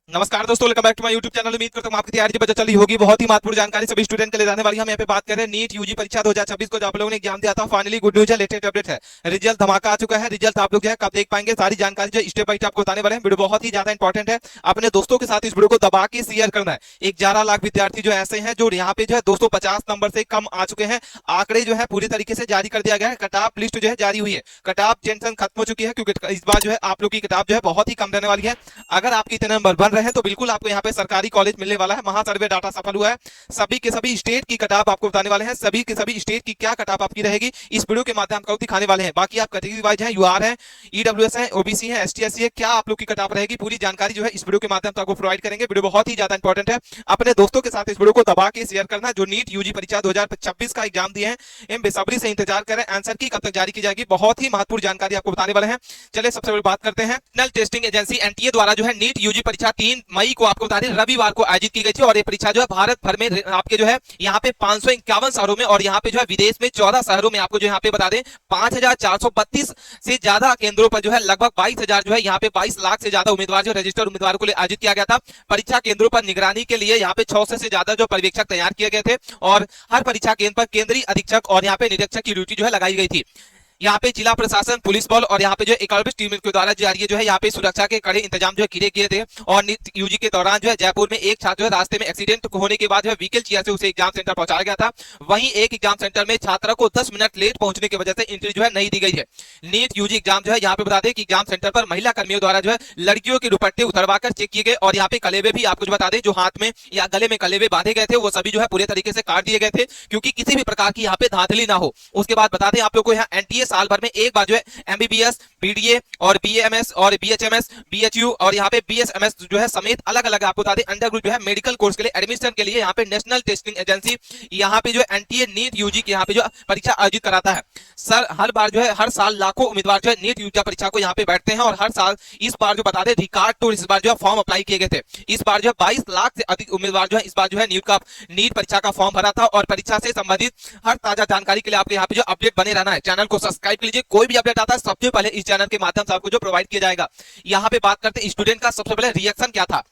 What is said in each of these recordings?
नमस्कार दोस्तों, welcome back to my YouTube channel. उम्मीद करता हूं आपकी तैयारी बचा चल रही होगी। बहुत ही महत्वपूर्ण जानकारी सभी स्टूडेंट के लिए रहने वाली है। हम यहाँ पे बात करें नीट यूजी परीक्षा 2026 को जो आप लोगों ने एग्जाम दिया था। फाइनली गुड न्यूज है, लेटेस्ट अपडेट है, रिजल्ट धमाका आ चुका है। रिजल्ट आप लोग जो है कब देख पाएंगे, सारी जानकारी जो स्टेप बाय स्टेप आपको बताने वाले हैं। वीडियो बहुत ही ज्यादा इंपॉर्टेंट है, अपने दोस्तों के साथ इस वीडियो को दबा के शेयर करना है। 11 लाख विद्यार्थी जो ऐसे हैं जो यहाँ पे जो है 250 नंबर से कम आ चुके हैं। आंकड़े जो है पूरी तरीके से जारी कर दिया गया है। कट ऑफ लिस्ट जो है जारी हुई है, कट ऑफ टेंशन खत्म हो चुकी है, क्योंकि इस बार जो है आप लोग की किताब जो है बहुत ही कम रहने वाली है। अगर आपके इतने नंबर बन रहे हैं तो बिल्कुल आपको यहाँ पे सरकारी कॉलेज मिलने वाला है। महासर्वे डाटा सफल हुआ है। सभी के सभी स्टेट की कटाप आपको बताने वाले हैं। सभी के सभी स्टेट की क्या कटाप आपकी रहेगी इस वीडियो के माध्यम से दिखाने वाले हैं। बाकी आप कैटेगरी वाइज हैं, यूआर है, ईडब्ल्यूएस है, ओबीसी है, एसटी एससी है, क्या आप लोग की कटाप रहेगी पूरी जानकारी जो है इस वीडियो के माध्यम से आपको प्रोवाइड करेंगे। वीडियो बहुत ही ज्यादा इंपॉर्टेंट है, अपने दोस्तों के साथ इस वीडियो को दबा के शेयर करना। जो नीट यूजी परीक्षा 2026 का एग्जाम दिए हैं, इन बेसब्री से इंतजार करें आंसर की कब तक जारी की जाएगी। बहुत ही महत्वपूर्ण जानकारी आपको बताने वाले हैं। चलिए सबसे पहले बात करते हैं। नेशनल टेस्टिंग एजेंसी एनटीए द्वारा जो है नीट यूजी परीक्षा 3 मई को आपको बता दें रविवार को आयोजित की गई थी। और ये परीक्षा जो है भारत भर में आपके जो है यहाँ पे 551 शहरों में और यहाँ पे जो है विदेश में 14 शहरों में आपको जो यहाँ पे बता दें 5432 से ज्यादा केंद्रों पर जो है लगभग 22,000 जो है यहाँ पे 22 लाख से ज्यादा उम्मीदवार जो रजिस्टर्ड उम्मीदवारों को लिए आयोजित किया गया था। परीक्षा केंद्रों पर निगरानी के लिए यहाँ पे 600 से ज्यादा जो पर्यवेक्षक तैयार किए गए थे और हर परीक्षा केंद्र पर केंद्रीय अधीक्षक और यहाँ पे निरीक्षक की ड्यूटी जो है लगाई गई थी। यहाँ पे जिला प्रशासन, पुलिस बल और यहाँ पे जो 41 टीम के द्वारा जारी जो है यहाँ पे सुरक्षा के कड़े इंतजाम जो है किए गए थे। और नीट यूजी के दौरान जो है जयपुर में एक छात्र जो है रास्ते में एक्सीडेंट होने के बाद जो है व्हीकल चेयर से उसे एग्जाम सेंटर पहुंचाया गया था। वहीं एक एग्जाम सेंटर में छात्रा को 10 मिनट लेट पहुंचने की वजह से एंट्री जो है नहीं दी गई है। नीट यूजी एग्जाम जो है यहाँ पे बता दें कि एग्जाम सेंटर पर महिला कर्मियों द्वारा जो है लड़कियों के दुपट्टे उतरवाकर चेक किए गए और यहाँ पे कलेवे भी आपको बता दें जो हाथ में या गले में कलेवे बांधे गए थे वो सभी जो है पूरे तरीके से काट दिए गए थे, क्योंकि किसी भी प्रकार की यहाँ पे धांधली ना हो। उसके बाद बता दें आप लोग को यहाँ एनटीए साल भर में एक बार जो है एमबीबीएस, बीडीए और बीएमएस और बीएचएमएस, बीएचयू और यहाँ पे बीएसएमएस जो है समेत अलग अलग आपको बता दें अंडर ग्रुप जो है मेडिकल कोर्स के लिए एडमिशन के लिए यहाँ पे नेशनल टेस्टिंग एजेंसी यहाँ पे जो एनटीए नीट यूजी की यहाँ पे जो परीक्षा आयोजित कराता है। सर हर बार जो है हर साल लाखों उम्मीदवार जो है नीट यूजी परीक्षा को यहाँ पे बैठते हैं और हर साल इस बार जो बता दें रिकॉर्ड टूर इस बार जो है फॉर्म अप्लाई किए गए थे। इस बार जो है 22 लाख से अधिक उम्मीदवार जो है इस बार जो है नीट परीक्षा का फॉर्म भरा था। और परीक्षा से संबंधित हर ताजा जानकारी के लिए आपको यहाँ पे जो अपडेट बने रहना है। चैनल को सब्सक्राइब कीजिए, कोई भी अपडेट आता है सबसे पहले इस चैनल के माध्यम से आपको जो प्रोवाइड किया जाएगा। यहाँ पे बात करते हैं स्टूडेंट का सबसे पहले रिएक्शन क्या था।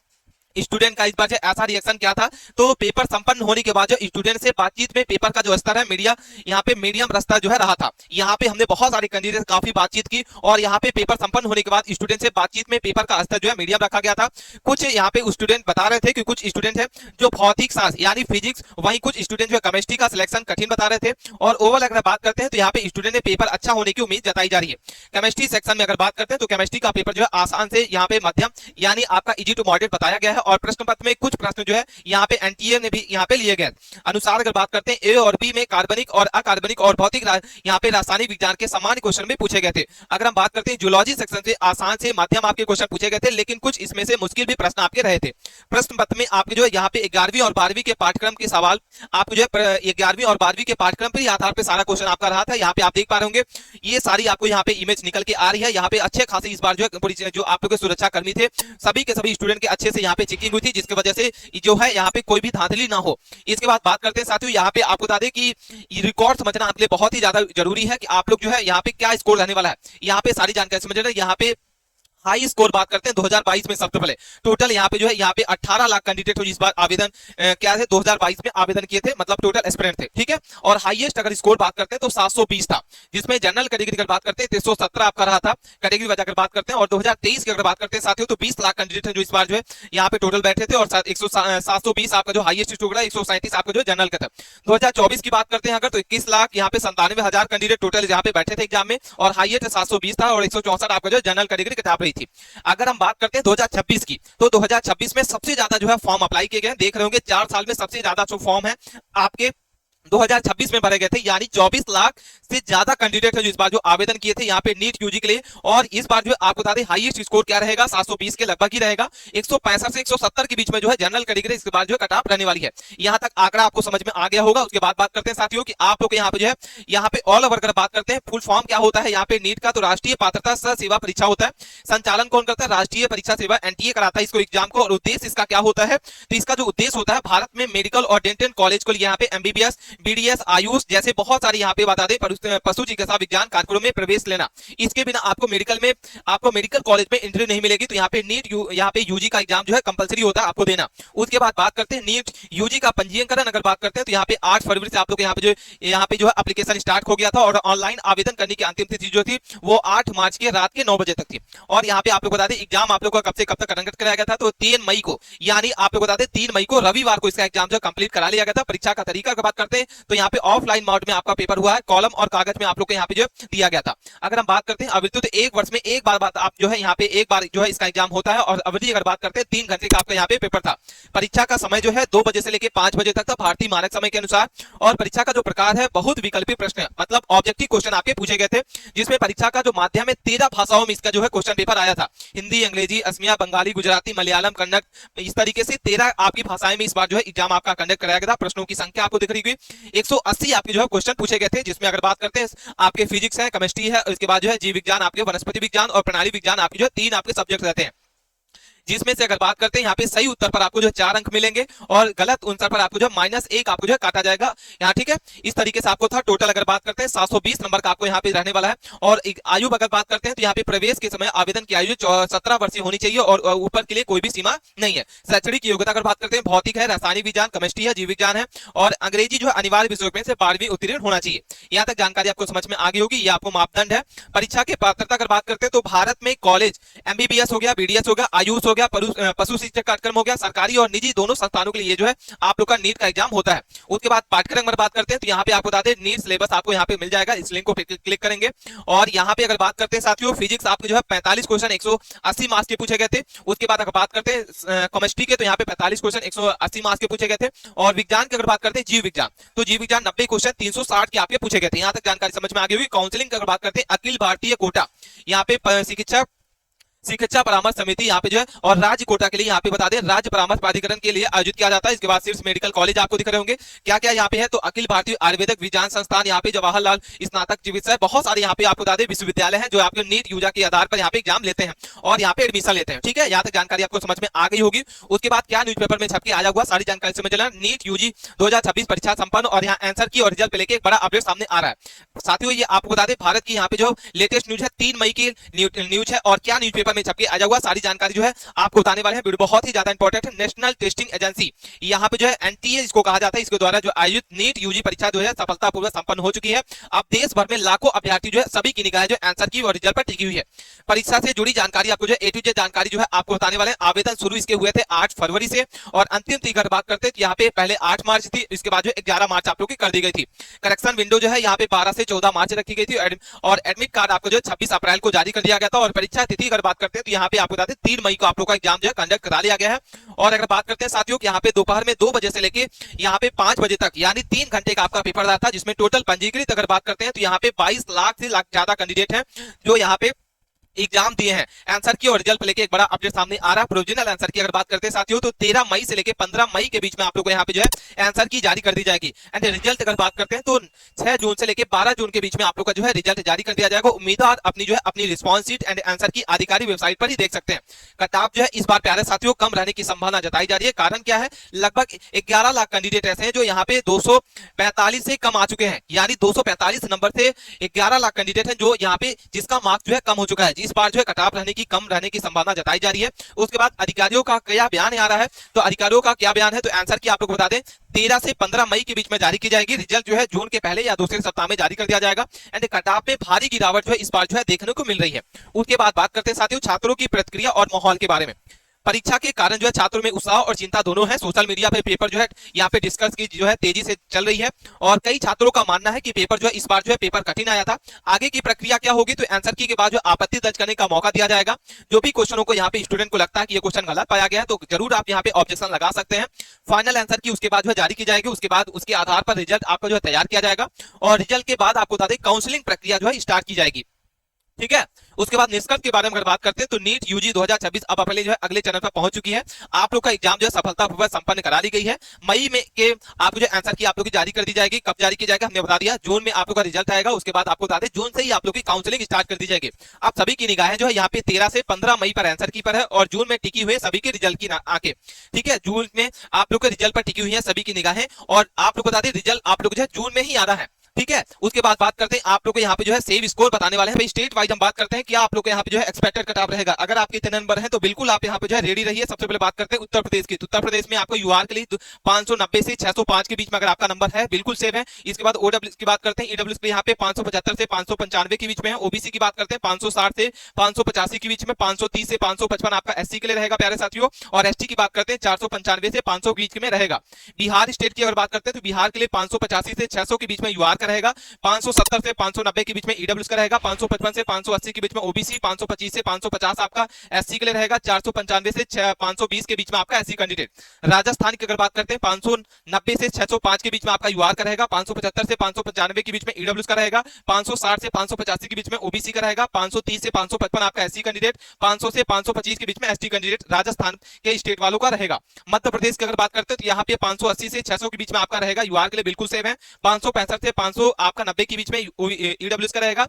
स्टूडेंट का इस बार ऐसा रिएक्शन क्या था, तो पेपर संपन्न होने के बाद जो स्टूडेंट से बातचीत में पेपर का जो स्तर है मीडिया यहाँ पे मीडियम रास्ता जो है रहा था। यहाँ पे हमने बहुत सारे कैंडिडेट काफी बातचीत की और यहाँ पे पेपर संपन्न होने के बाद स्टूडेंट से बातचीत में पेपर का स्तर जो है मीडियम रखा गया था। कुछ यहाँ पे स्टूडेंट बता रहे थे कि कुछ स्टूडेंट है जो भौतिक शास्त्र यानी फिजिक्स, वहीं कुछ स्टूडेंट जो है केमिस्ट्री का सिलेक्शन कठिन बता रहे थे। और ओवरऑल अगर बात करते हैं तो यहाँ पे स्टूडेंट ने पेपर अच्छा होने की उम्मीद जताई जा रही है। केमिस्ट्री सेक्शन में अगर बात करते हैं तो केमिस्ट्री का पेपर जो है आसान से यहाँ पे मध्यम यानी आपका इजी टू मॉडरेट बताया गया है। और प्रश्न पत्र में कुछ प्रश्न जो है यहाँ पे एनटीए ने भी यहाँ पे लिए गए अनुसार अगर बात करते हैं ए और बी में कार्बनिक और अकार्बनिक और भौतिक यहाँ पे रासायनिक विज्ञान के सामान्य क्वेश्चन में पूछे गए थे। अगर हम बात करते हैं जूलॉजी सेक्शन से आसान से मध्यम आपके क्वेश्चन पूछे गए थे, लेकिन कुछ इसमें से मुश्किल भी प्रश्न आपके रहे थे। प्रश्न पत्र में आपके जो है यहाँ पे 11वीं और 12वीं के पाठ्यक्रम के सवाल आपको जो है 11वीं और 12वीं के पाठ्यक्रम पर आधार पर सारा क्वेश्चन आपका रहा था। यहाँ पे आप देख पा रहे होंगे ये सारी आपको यहाँ पे इमेज निकल के आ रही है। यहाँ पे अच्छे खासे इस बार जो है जो आप लोग के सुरक्षा कर्मी थे सभी के सभी स्टूडेंट के अच्छे से यहाँ पे चेकिंग हुई थी, जिसकी वजह से जो है यहाँ पे कोई भी धांधली ना हो। इसके बाद बात करते हैं साथियों, यहाँ पे आपको बता दें कि रिकॉर्ड समझना आपके लिए बहुत ही ज्यादा जरूरी है कि आप लोग जो है यहाँ पे क्या स्कोर रहने वाला है। यहाँ पे सारी जानकारी समझ रहे हैं। यहाँ पे हाई स्कोर बात करते हैं 2022 में सबसे पहले टोटल यहाँ पे जो है यहाँ पे 18 लाख कैंडिडेट इस बार आवेदन क्या है 2022 में आवेदन किए थे, मतलब टोटल एस्पिरेंट थे, ठीक है। और हाईएस्ट अगर स्कोर बात करते हैं तो 720 था, जिसमें जनरल कैटेगरी की बात करते हैं 317 आपका रहा था कैटेगरी वजह अगर बात करते हैं। और 2023 की अगर बात करते हैं साथियों तो 20 लाख कैंडिडेट है जो इस बार जो है यहाँ पे टोटल बैठे थे और 720 आपका जो हाईएस्ट स्कोर है 137 आपका जो जनरल का था। 2024 की बात करते हैं अगर तो 21 लाख यहाँ पे 97,000 कैंडिडेट टोटल यहाँ पे बैठे थे एग्जाम में और हाईएस्ट 720 था और 164 आपका जो जनरल कैटेगरी किताब रही थी। अगर हम बात करते हैं 2026 की तो 2026 में सबसे ज्यादा जो है फॉर्म अप्लाई किए गए, देख रहे होंगे 4 साल में सबसे ज्यादा जो फॉर्म है आपके 2026 में भरे गए थे, यानी 24 लाख से ज्यादा कैंडिडेट है जो इस बार जो आवेदन किए थे यहाँ पे नीट यूजी के लिए। और इस बार जो आपको बता दें हाईएस्ट स्कोर क्या रहेगा 720 के लगभग ही रहेगा, 165 से 170 के बीच में जो है जनरल कैटेगरी इस बार जो है कट ऑफ रहने वाली है। यहाँ तक आंकड़ा आपको समझ में आ गया होगा। उसके बाद बात करते हैं साथियों कि आप लोग यहाँ पे जो है यहाँ पे ऑल ओवर अगर बात करते हैं फुल फॉर्म क्या होता है यहाँ पे नीट का, तो राष्ट्रीय पात्रता सह सेवा परीक्षा होता है। संचालन कौन करता है, राष्ट्रीय परीक्षा सेवा एनटीए कराता है इसको एग्जाम को। और उद्देश्य इसका क्या होता है, तो इसका जो उद्देश्य होता है भारत में मेडिकल और डेंटल कॉलेज को यहाँ पे एमबीबीएस, बीडीएस, आयुष जैसे बहुत सारे यहाँ पे बता दें पशु चिकित्सा विज्ञान कार्यक्रमों में प्रवेश लेना। इसके बिना आपको मेडिकल कॉलेज में एंट्री नहीं मिलेगी। तो यहाँ पे यहाँ पे यूजी का एग्जाम जो है कंपलसरी होता है आपको देना। उसके बाद बात करते हैं नीट यूजी का पंजीकरण अगर बात करते हैं तो यहाँ पे 8 फरवरी से आप लोग यहाँ पे जो है एप्लीकेशन स्टार्ट हो गया था और ऑनलाइन आवेदन करने की अंतिम तिथि जो थी वो 8 मार्च के रात के 9 बजे तक थी। और यहाँ पे आप लोग बता दें एग्जाम आप लोग का कब से कब तक कंडक्ट कराया गया था, तो 3 मई को, यानी आप लोग बता दें 3 मई को रविवार को इसका एग्जाम जो कंप्लीट करा लिया गया था। परीक्षा का तरीका की बात करते हैं तो यहाँ पे ऑफलाइन मोड में आपका पेपर हुआ है, कॉलम और कागज में आप लोग को यहाँ पे जो दिया गया था। अगर हम बात करते हैं आवृत्ति तो एक वर्ष में एक बार बात आप जो है यहाँ पे एक बार जो है इसका एग्जाम होता है। और अवधि अगर बात करते हैं 3 घंटे का आपका यहाँ पे पेपर था। परीक्षा का समय जो है 2 बजे से लेकर 5 बजे तक था भारतीय मानक समय के अनुसार। और परीक्षा का जो प्रकार है बहुत विकल्पीय प्रश्न मतलब ऑब्जेक्टिव क्वेश्चन आपके पूछे गए थे, जिसमें परीक्षा का जो माध्यम है 13 भाषाओं में इसका जो है क्वेश्चन पेपर आया था। हिंदी, अंग्रेजी, असमिया, बंगाली, गुजराती, मलयालम, कन्नड़, इस तरीके से 13 आपकी भाषाएं में इस बार जो है एग्जाम आपका कंडक्ट कराया गया था। प्रश्नों की संख्या आपको दिख रही होगी 180 आपके जो है क्वेश्चन पूछे गए थे, जिसमें अगर बात करते हैं आपके फिजिक्स है, केमिस्ट्री है, उसके बाद जो है जीव विज्ञान, आपके वनस्पति विज्ञान और प्रणाली विज्ञान आपके जो 3 आपके सब्जेक्ट रहते हैं। जिसमें से अगर बात करते हैं यहाँ पे सही उत्तर पर आपको जो 4 अंक मिलेंगे और गलत उत्तर पर आपको जो -1 आपको जो काटा जाएगा यहाँ, ठीक है। इस तरीके से आपको था। टोटल अगर बात करते हैं 720 नंबर का आपको यहाँ पे रहने वाला है। और आयु अगर बात करते हैं तो यहाँ पे प्रवेश के समय आवेदन की आयु 17 वर्षीय होनी चाहिए और ऊपर के लिए कोई भी सीमा नहीं है। शैक्षणिक योग्यता अगर बात करते हैं भौतिक है, रासायनिक विज्ञान, केमिस्ट्री है, जीव विज्ञान है और अंग्रेजी जो है अनिवार्य विषयों में से 12वीं उत्तीर्ण होना चाहिए। यहाँ तक जानकारी आपको समझ में आ गई होगी। ये आपको मापदंड है। परीक्षा के पात्रता अगर बात करते हैं तो भारत में कॉलेज एमबीबीएस हो गया, बीडीएस हो गया, आयुष हो गया, पशु शिक्षक कार्यक्रम हो गया, सरकारी और निजी दोनों संस्थानों के लिए जो है आप लोग का नीट का एग्जाम होता है। उसके बाद पाठ्यक्रम पर बात करते हैं तो यहाँ पे आपको बता दें नीट सिलेबस आपको यहाँ पे मिल जाएगा। इस लिंक को क्लिक करेंगे और यहाँ पे अगर बात करते हैं साथियों फिजिक्स आपके जो है 45 क्वेश्चन 180 मार्क्स के पूछे गए थे। उसके बाद अगर बात करते हैं केमिस्ट्री के तो यहाँ पे 45 क्वेश्चन 180 मार्क्स के पूछे गए थे। और विज्ञान की अगर बात करते हैं जीव विज्ञान तो जीव विज्ञान 90 क्वेश्चन 360 के आपके पूछे गए थे। यहाँ तक जानकारी समझ में आ गई होगी। काउंसलिंग की अगर बात करते हैं अखिल भारतीय कोटा यहाँ पे शिक्षा परामर्श समिति यहाँ पे जो है और राज्य कोटा के लिए यहाँ पे बता दें राज्य परामर्श प्राधिकरण के लिए आयोजित किया जाता है। इसके बाद सिर्फ मेडिकल कॉलेज आपको दिख रहे होंगे। क्या क्या यहाँ पे है तो अखिल भारतीय आयुर्वेदिक विज्ञान संस्थान, यहाँ पे जवाहरलाल स्नातक चिकित्सा, बहुत सारे यहाँ पे आपको बता दें विश्वविद्यालय हैं जो आपके नीट यूजा के आधार पर यहाँ पे एग्जाम लेते हैं और यहाँ पे एडमिशन लेते हैं। ठीक है, यहाँ तक जानकारी आपको समझ में आ गई होगी। उसके बाद क्या न्यूज़पेपर में छप के आया हुआ सारी जानकारी समझ लेना। नीट यूजी 2026 परीक्षा संपन्न और यहाँ आंसर की और रिजल्ट लेके एक बड़ा अपडेट सामने आ रहा है। साथियों ये आपको बता दें भारत की यहाँ पे जो लेटेस्ट न्यूज है 3 मई की न्यूज है और क्या न्यूज़पेपर में छप के आया हुआ सारी जानकारी जो है आपको बताने वाले हैं। वीडियो बहुत ही ज्यादा इंपॉर्टेंट है। नेशनल टेस्टिंग एजेंसी यहाँ पे जो है एनटीए इसको कहा जाता है, इसके द्वारा जो आयोजित नीट यूजी परीक्षा जो है सफलतापूर्वक संपन्न हो चुकी है। अब देश भर में लाखों अभ्यर्थी जो है सभी की निगाहें जो आंसर की और रिजल्ट पर टिकी हुई है। परीक्षा से जुड़ी जानकारी आपको जो ए टू जेड जानकारी जो है आपको बताने वाले हैं। आवेदन शुरू इसके हुए थे 8 फरवरी से और अंतिम तिथि अगर बात करते हैं यहाँ पे पहले 8 मार्च थी, इसके बाद जो 11 मार्च आप लोग की कर दी गई थी। करेक्शन विंडो जो है यहाँ पे 12 से 14 मार्च रखी गई थी और एडमिट कार्ड आपको जो 26 अप्रैल को जारी कर दिया गया था। और परीक्षा तिथि अगर बात करते हैं तो यहाँ पे आपको बताते 3 मई को आप लोग का एग्जाम जो है कंडक्ट करा लिया गया है। और अगर बात करते हैं साथियों यहाँ पे दोपहर में 2 बजे से लेके यहाँ पे 5 बजे तक यानी 3 घंटे का आपका पेपर रहा था, जिसमें टोटल पंजीकृत अगर बात करते हैं तो यहाँ पे 22 लाख से ज्यादा कैंडिडेट हैं जो यहाँ पे एग्जाम दिए हैं। आंसर की और रिजल्ट लेके एक बड़ा अपडेट सामने आ रहा है। प्रोविजनल आंसर की अगर बात करते हैं साथियों तो 13 मई से लेके 15 मई के बीच में आप लोगों को यहाँ पे जो है आंसर की जारी कर दी जाएगी। एंड रिजल्ट अगर बात करते हैं तो 6 जून से लेके 12 जून के बीच में आप लोग का जो है रिजल्ट जारी कर दिया जाएगा। उम्मीदवार अपनी जो है अपनी रिस्पॉन्स शीट एंड आंसर की आधिकारिक वेबसाइट पर ही देख सकते हैं। कट ऑफ जो है इस बार प्यारे साथियों कम रहने की संभावना जताई जा रही है। कारण क्या है, लगभग 11 लाख कैंडिडेट ऐसे हैं जो यहाँ पे 245 से कम आ चुके हैं, यानी 245 नंबर से 11 लाख कैंडिडेट हैं जो यहाँ पे जिसका मार्क्स जो है कम हो चुका है। इस बार जो है कट ऑफ कम रहने की संभावना जताई जा रही है। उसके बाद अधिकारियों का क्या बयान आ रहा है तो अधिकारियों का क्या बयान है तो आंसर की आप लोग बता दें 13 से 15 मई के बीच में जारी की जाएगी। रिजल्ट जो है जून के पहले या दूसरे सप्ताह में जारी कर दिया जाएगा। एंड कट ऑफ में भारी गिरावट जो है इस बार जो है देखने को मिल रही है। उसके बाद बात करते हैं साथियों छात्रों की प्रतिक्रिया और माहौल के बारे में। परीक्षा के कारण जो है छात्रों में उत्साह और चिंता दोनों है। सोशल मीडिया पे पेपर जो है यहाँ पे डिस्कस की जो है तेजी से चल रही है और कई छात्रों का मानना है कि पेपर जो है इस बार जो है पेपर कठिन आया था। आगे की प्रक्रिया क्या होगी तो आंसर की के बाद जो आपत्ति दर्ज करने का मौका दिया जाएगा। जो भी क्वेश्चनों को यहाँ पे स्टूडेंट को लगता है कि ये क्वेश्चन गलत पाया गया है तो जरूर आप यहाँ पे ऑब्जेक्शन लगा सकते हैं। फाइनल आंसर की उसके बाद जो है जारी की जाएगी। उसके बाद उसके आधार पर रिजल्ट आपका जो है तैयार किया जाएगा और रिजल्ट के बाद आपको बता दें काउंसलिंग प्रक्रिया जो है स्टार्ट की जाएगी। ठीक है। उसके बाद निष्कर्ष के बारे में अगर बात करते हैं तो नीट यूजी 2026 अब अपने जो है अगले चरण पर पहुंच चुकी है। आप लोग का एग्जाम जो है सफलतापूर्वक संपन्न करा ली गई है। मई में के आपको जो आंसर की आप लोग की जारी कर दी जाएगी। कब जारी की जाएगा हमने बता दिया, जून में आप लोग का रिजल्ट आएगा। उसके बाद आपको बता दें जून से ही आप लोग की काउंसलिंग स्टार्ट कर दी जाएगी। आप सभी की निगाहें जो है यहाँ पे 13 से 15 मई पर आंसर की पर है और जून में टिकी हुई है सभी के रिजल्ट की आंखें। ठीक है, जून में आप लोग के रिजल्ट पर टिकी हुई है सभी की निगाहें और आप लोग बता दें रिजल्ट आप लोग जो है जून में ही आ रहा है। ठीक है, उसके बाद बात करते हैं आप लोग को यहाँ पे जो है सेव स्कोर बताने वाले हैं। भाई स्टेट वाइज हम बात करते हैं क्या आप लोग को यहाँ पे जो है एक्सपेक्टेड कट ऑफ रहेगा। अगर आपके इतने नंबर हैं तो बिल्कुल आप यहाँ पे जो है रेडी रहिए। सबसे पहले बात करते हैं उत्तर प्रदेश की। उत्तर प्रदेश में आपको यूआर के लिए 590 से 605 के बीच में अगर आपका नंबर है बिल्कुल सेव है। इसके बाद ओडब्ल्यू की बात करते हैं, ईडब्ल्यू के यहाँ पे 575 से 595 के बीच में है। ओबीसी की बात करते हैं 560 से 585 के बीच में, 530 से 555 आपका एससी के लिए रहेगा प्यारे साथियों। और एसटी की बात करते हैं 495 से 500 के बीच में रहेगा। बिहार स्टेट की अगर बात करते हैं तो बिहार के लिए 585 से 600 के बीच में यूआर का रहेगा, 570 से 590 के बीच में ईडब्ल्यूएस का रहेगा, 555 से 580 के बीच में ओबीसी, 525 से 550 आपका एससी के लिए रहेगा, 495 से 520 के बीच में आपका एससी कैंडिडेट। राजस्थान की अगर बात करते हैं 590 से 605 के बीच में आपका यूआर का रहेगा, 575 से 595 के बीच में ईडब्ल्यूएस का रहेगा, 560 से 585 के बीच में ओबीसी का रहेगा, 530 से 555 आपका एससी कैंडिडेट, 500 से 525 के बीच में एसटी कैंडिडेट राजस्थान के स्टेट वालों का रहेगा। मध्य प्रदेश की अगर बात करते हैं तो यहाँ पे 580 से 600 के बीच में आपका रहेगा, यूआर के लिए बिल्कुल सेम है, 565 से 500 आपका 90 के बीच में ईडब्ल्यूएस का रहेगा,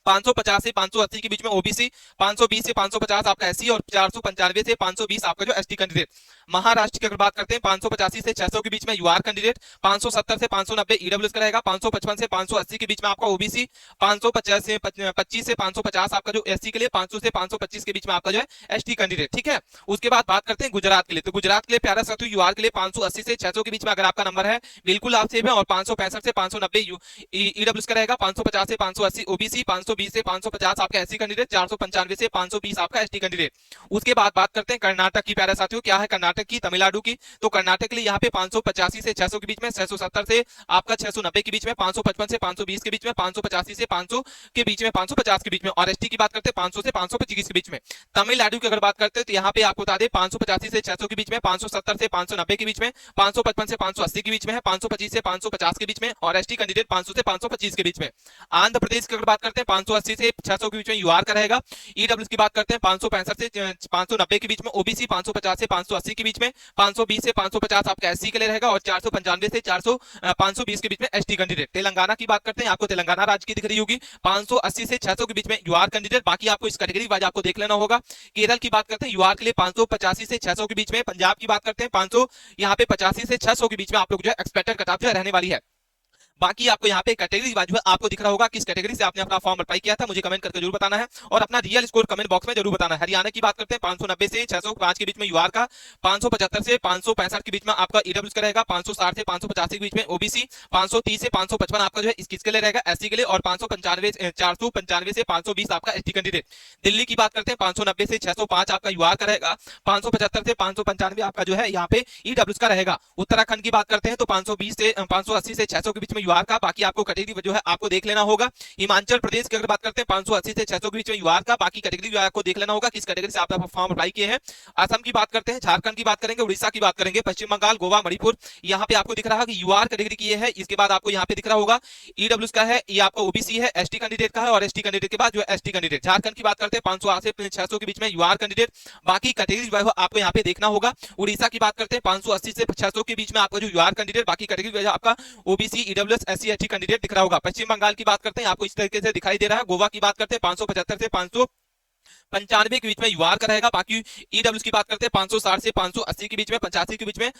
550 से 580 के बीच में ओबीसी, 520 से 550 आपका एससी और 495 से 520 आपका जो एसटी कैंडिडेट। महाराष्ट्र की अगर बात करते हैं 585 से 600 के बीच में यूआर कैंडिडेट, 570 से 590 ईडब्ल्यूएस का रहेगा, 555 से 580 के बीच में आपका ओबीसी, 550 से 25 से 550 आपका जो एससी के लिए, 500 से 525 के बीच में आपका जो है एसटी कैंडिडेट। ठीक है, उसके बाद बात करते हैं गुजरात के लिए। तो गुजरात के लिए प्यारा साथियों यूआर के लिए 580 से 600 के बीच में अगर आपका नंबर है बिल्कुल आप सेव है, और 565 से 590 ईडब्ल्यूएस का रहेगा, 550 से 580 ओबीसी, 520 से 550 आपका एससी कैंडिडेट, 495 से 520 आपका एसटी कैंडिडेट। उसके बाद बात करते हैं कर्नाटक की प्यारे साथियों। क्या है कर्नाटक की, तमिलनाडु की। तो कर्नाटक के लिए यहाँ पे 585 से 600 के बीच में, 670 से आपका 690 के बीच में, 555 से 520 के बीच में, 585 से 500 के बीच में, 550 के बीच में, और एसटी की बात करते हैं 500 से 525 के बीच में। तमिलनाडु की अगर बात करते हैं तो यहाँ पे आपको बता दें 585 से 600 के बीच में, 570 से 590 के बीच में, 555 से 580 के बीच में है, 525 से 550 के बीच में, और एसटी कैंडिडेट 500 से 525 के बीच में। आंध्र प्रदेश की अगर बात करते हैं 580 से 600 के बीच में यूआर का रहेगा। ईडब्ल्यूएस की बात करते हैं 565 से 590 के बीच में, ओबीसी 550 से 580 के बीच में, 520 से 550 आपका एससी के लिए रहेगा, और 495 से 520 के बीच में एसटी कैंडिडेट। तेलंगाना की बात करते हैं, आपको तेलंगाना राज्य की दिख रही होगी 580 से 600 के बीच में यूआर कैंडिडेट। बाकी आपको इस कैटेगरी वाइज आपको देख लेना होगा। केरल की बात करते हैं यूआर के लिए 585 से 600 के बीच में। पंजाब की बात करते हैं 500 यहाँ पे 85 से 600 के बीच में आप लोग जो है एक्सपेक्टेड कट ऑफ जो है रहने वाली है। बाकी आपको यहाँ पे कैटेगरी वाइज आपको दिख रहा होगा किस कैटेगरी से आपने अपना फॉर्म अप्लाई किया था, मुझे कमेंट करके जरूर बताना है, और अपना रियल स्कोर कमेंट बॉक्स में जरूर बताना है। हरियाणा की बात करते हैं 590 से 605 के बीच में यूआर का, 575 से 565 के बीच में आपका ईडब्ल्यूएस का रहेगा, 560 से 585 के बीच में ओबीसी, 530 से 555 आपका जो है किसके लिए रहेगा, एससी के लिए, और 495 से 520 आपका एसटी कैंडिडेट। दिल्ली की बात करते हैं 590 से 605 आपका यूआर का रहेगा, 575 से 595 आपका जो है यहाँ पे ईडब्ल्यूएस का रहेगा। उत्तराखंड की बात करते हैं तो 580 से 600 के बीच में यूआर का, बाकी आपको कैटेगरी जो है आपको देख लेना होगा। हिमाचल प्रदेश की अगर बात करते हैं 580 से 600 के बीच में यूआर का, बाकी कैटेगरी जो है आपको देख लेना होगा किस कैटेगरी से आपने फॉर्म अप्लाई किए हैं। असम की बात करते हैं, झारखंड की बात करेंगे, उड़ीसा की बात करेंगे, पश्चिम बंगाल, गोवा, मणिपुर, यहाँ पे आपको दिख रहा है कि यूआर कैटेगरी की है। इसके बाद आपको यहाँ पे दिख रहा होगा ईडब्ल्यूएस का है, ये आपका ओबीसी है, एसटी कैंडिडेट का है, और एसटी कैंडिडेट के बाद जो है एसटी कैंडिडेट। झारखंड की बात करते हैं 580 से 600 के बीच में यूआर कैंडिडेट, बाकी कैटेगरी जो है आपको यहाँ पे देखना होगा। उड़ीसा की बात करते हैं 580 से 600 के बीच में आपका जो यूआर कैंडिडेट, बाकी कैटेगरी जो है आपका OBC, EWS, SC, ST candidate दिख रहा होगा। पश्चिम बंगाल की बात करते हैं आपको इस तरीके से दिखाई दे रहा है। गोवा की बात करते हैं 575 से 595 के बीच में यूआर का रहेगा, बाकी ईडब्ल्यूएस की बात करते हैं 560 से 580 के बीच में, 85 के बीच में,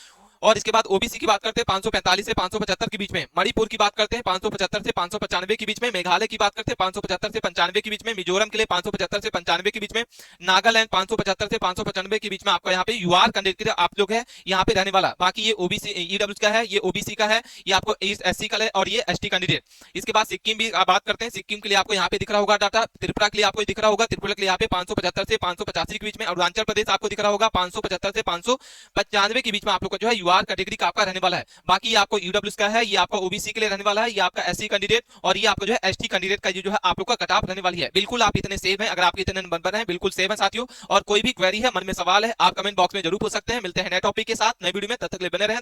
और इसके बाद ओबीसी की बात करते हैं 545 से 575 के बीच में। मणिपुर की बात करते हैं 575 से 595 के बीच में। मेघालय की बात करते हैं 575 से 95 के बीच में। मिजोरम के लिए 575 से 95 के बीच में। नागालैंड 575 से 595 के बीच में आपका यहाँ पे यूआर कैंडिडेट आप लोग है यहाँ पे रहने वाला। बाकी ये ओबीसी ईडब्ल्यूएस का है, ये ओबीसी का है, ये आपको एससी का है, और ये एसटी कैंडिडेट। इसके बाद सिक्किम भी बात करते हैं, सिक्किम के लिए आपको यहाँ पे दिख रहा होगा डाटा। त्रिपुरा के लिए आपको दिख रहा होगा, त्रिपुरा के लिए यहाँ पे 575 से 585 के बीच में। अरुणाचल प्रदेश आपको दिख रहा होगा 575 से 595 के बीच में आप लोग का जो है यूआर कैटेगरी का आपका रहने वाला है। बाकी ये आपको ईडब्ल्यूएस का है, ये आपका ओबीसी के लिए रहने वाला है, ये आपका एससी कैंडिडेट, और ये आपको जो है एसटी कैंडिडेट का जो है आप लोग का कट ऑफ रहने वाली है। बिल्कुल आप इतने सेव हैं, अगर आपके इतने नंबर हैं बिल्कुल सेव है साथियों। और कोई भी क्वेरी है, मन में सवाल है, आप कमेंट बॉक्स में जरूर पूछ सकते हैं। मिलते हैं नए टॉपिक के साथ नए वीडियो में, तब तक के लिए बने रहें।